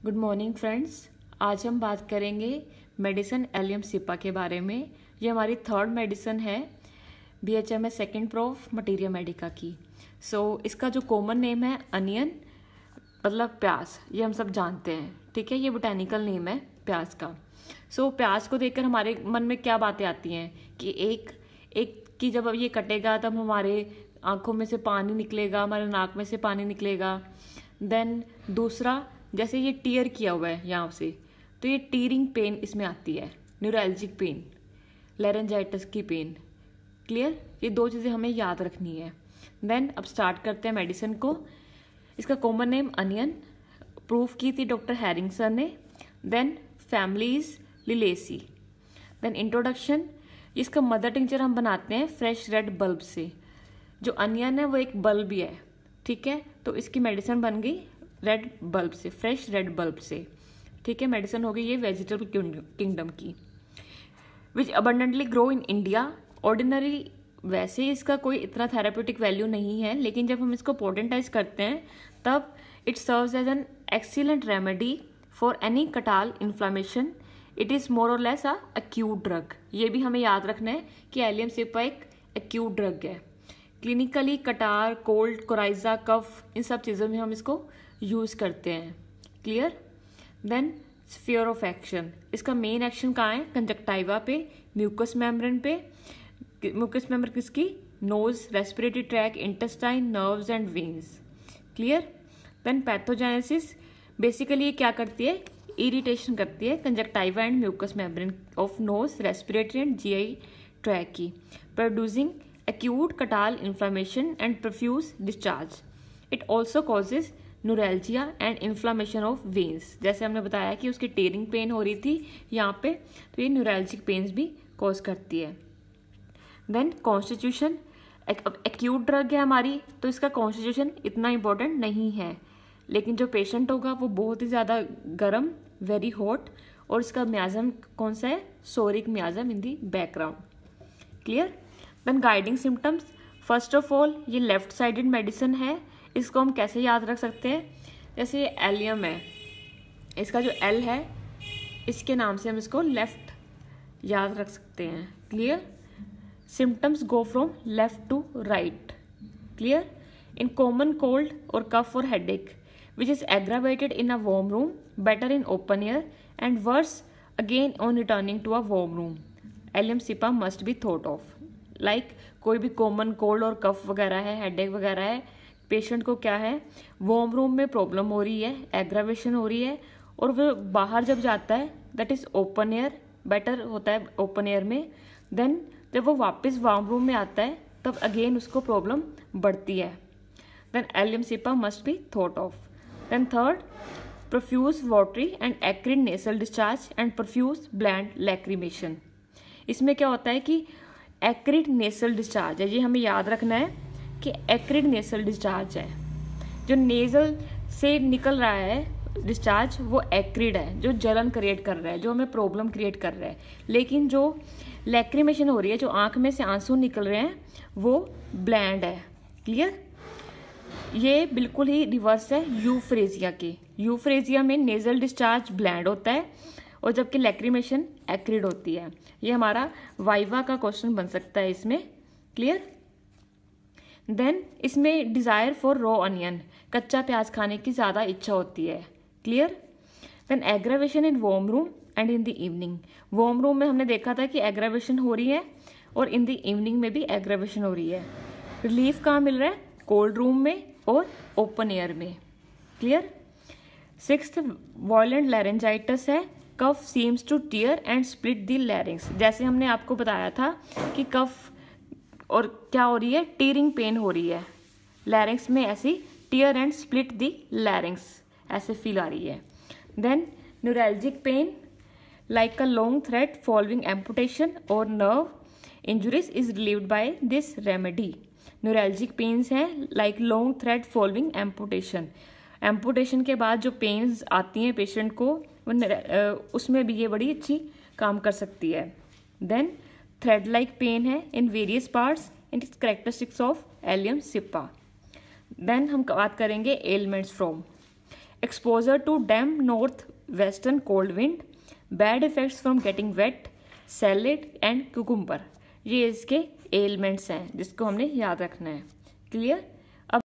Good morning friends. आज हम बात करेंगे मेडिसिन एलियम सिपा के बारे में। ये हमारी थर्ड मेडिसिन है BHMS second prof materia Medica की। इसका जो कॉमन नेम है अनियन, मतलब प्याज, ये हम सब जानते हैं, ठीक है। ये बोटेनिकल नेम है प्याज का। प्याज को देखकर हमारे मन में क्या बातें आती हैं कि एक की जब अब ये कटेगा तब हमारे आंखों में से पानी निकलेगा, हमारे नाक में से पानी निकलेगा। देन दूसरा, जैसे ये टीयर किया हुआ है यहाँ से, तो ये टीयरिंग पेन इसमें आती है, न्यूरैल्जिक पेन, लैरेंजाइटिस की पेन। क्लियर? ये दो चीज़ें हमें याद रखनी है। देन अब स्टार्ट करते हैं मेडिसिन को। इसका कॉमन नेम अनियन, प्रूफ की थी डॉक्टर हैरिंगसन ने। Then family is Liliaceae. Then introduction, इसका मदर टिंचर हम बनाते हैं फ्रेश रेड बल्ब से। जो अनियन है वो एक बल्ब ही है, ठीक है। तो इसकी मेडिसिन बन गई रेड बल्ब से, फ्रेश रेड बल्ब से, ठीक है। मेडिसिन हो गई ये वेजिटेबल किंगडम की। Which abundantly grow in India. Ordinary वैसे इसका कोई इतना थेराप्यूटिक वैल्यू नहीं है, लेकिन जब हम इसको पोटेंटाइज करते हैं तब it serves as an excellent remedy for any catarrhal inflammation. It is more or less a acute drug. ये भी हमें याद रखना है कि एलियम सिपा एक एक्यूट ड्रग है। Clinically catarrh, cold, coryza, cough, इन सब चीज़ों में हम इसको यूज़ करते हैं। Clear? Then sphere of action, इसका मेन एक्शन कहाँ है? कंजक्टाइवा पे, म्यूकस मेम्ब्रेन पे। म्यूकस मेम्ब्रेन किसकी? Nose, respiratory tract, intestine, nerves and veins. Clear? Then pathogenesis, basically ये क्या करती है? इरिटेशन करती है conjunctiva and mucous membrane of nose, respiratory and GI tract की, producing acute catarrhal inflammation and profuse discharge. It also causes neuralgia and inflammation of veins. जैसे हमने बताया कि उसकी टेयरिंग पेन हो रही थी यहाँ पे, तो ये न्यूरैल्जिक पेन्स भी कॉज करती है। देन कॉन्स्टिट्यूशन, एक्यूट ड्रग है हमारी, तो इसका कॉन्स्टिट्यूशन इतना इम्पोर्टेंट नहीं है, लेकिन जो पेशेंट होगा वो बहुत ही ज़्यादा गर्म, वेरी हॉट, और इसका म्याजम कौन सा है? Psoric miasm in the background. Clear? Then guiding symptoms, first of all ये लेफ्ट साइडेड मेडिसिन है। इसको हम कैसे याद रख सकते हैं? जैसे ये एलियम है, इसका जो एल है, इसके नाम से हम इसको लेफ्ट याद रख सकते हैं। Clear? Symptoms go from left to right. Clear? In common cold और कफ और headache which is aggravated in a warm room, better in open air and worse again on returning to a warm room, allium cepa must be thought of. Like कोई भी common cold और कफ वगैरह है, headache वगैरह है, patient को क्या है, वार्म रूम में प्रॉब्लम हो रही है, एग्रावेशन हो रही है, और वो बाहर जब जाता है, that is open air, better होता है ओपन एयर में। देन जब वो वापस वार्म रूम में आता है तब अगेन उसको प्रॉब्लम बढ़ती है। Then allium cepa must be thought of. Then third, profuse watery and acrid nasal discharge and profuse bland lacrimation. इसमें क्या होता है कि एक्रिड नेसल डिस्चार्ज है, ये हमें याद रखना है कि एक्रिड नेसल डिस्चार्ज है, जो नेजल से निकल रहा है डिस्चार्ज वो एक्रिड है, जो जलन क्रिएट कर रहा है, जो हमें प्रॉब्लम क्रिएट कर रहा है। लेकिन जो लैक्रिमेशन हो रही है, जो आंख में से आंसू निकल रहे हैं, वो ब्लैंड है। क्लियर? ये बिल्कुल ही रिवर्स है यूफ्रेजिया के। यूफ्रेजिया में नेजल डिस्चार्ज ब्लैंड होता है और जबकि लैक्रिमेशन एक्रिड होती है। ये हमारा वाइवा का क्वेश्चन बन सकता है इसमें। क्लियर? देन इसमें डिजायर फॉर रॉ अनियन, कच्चा प्याज खाने की ज़्यादा इच्छा होती है। Clear? Then aggravation in warm room and in the evening. Warm room में हमने देखा था कि एग्रावेशन हो रही है और इन द इवनिंग में भी एग्रावेशन हो रही है। रिलीफ कहाँ मिल रहा है? कोल्ड रूम में और ओपन एयर में। क्लियर? सिक्स्थ, वायलेंट लैरेंजाइटिस है, cough seems to tear and split the larynx. जैसे हमने आपको बताया था कि कफ और क्या हो रही है? टीयरिंग पेन हो रही है लैरिंग्स में, ऐसी tear and split the larynx ऐसे फील आ रही है। Then neuralgic pain like a long thread following amputation और nerve injuries is relieved by this remedy. Neuralgic pains हैं like long thread following amputation. Amputation के बाद जो पेन्स आती हैं पेशेंट को, उसमें भी ये बड़ी अच्छी काम कर सकती है। देन थ्रेड लाइक पेन है in various parts, in its characteristics of allium cepa. Then हम बात करेंगे ailments from exposure to damp north western cold wind, bad effects from getting wet, salad and cucumber, ये इसके elements हैं जिसको हमने याद रखना है। क्लियर।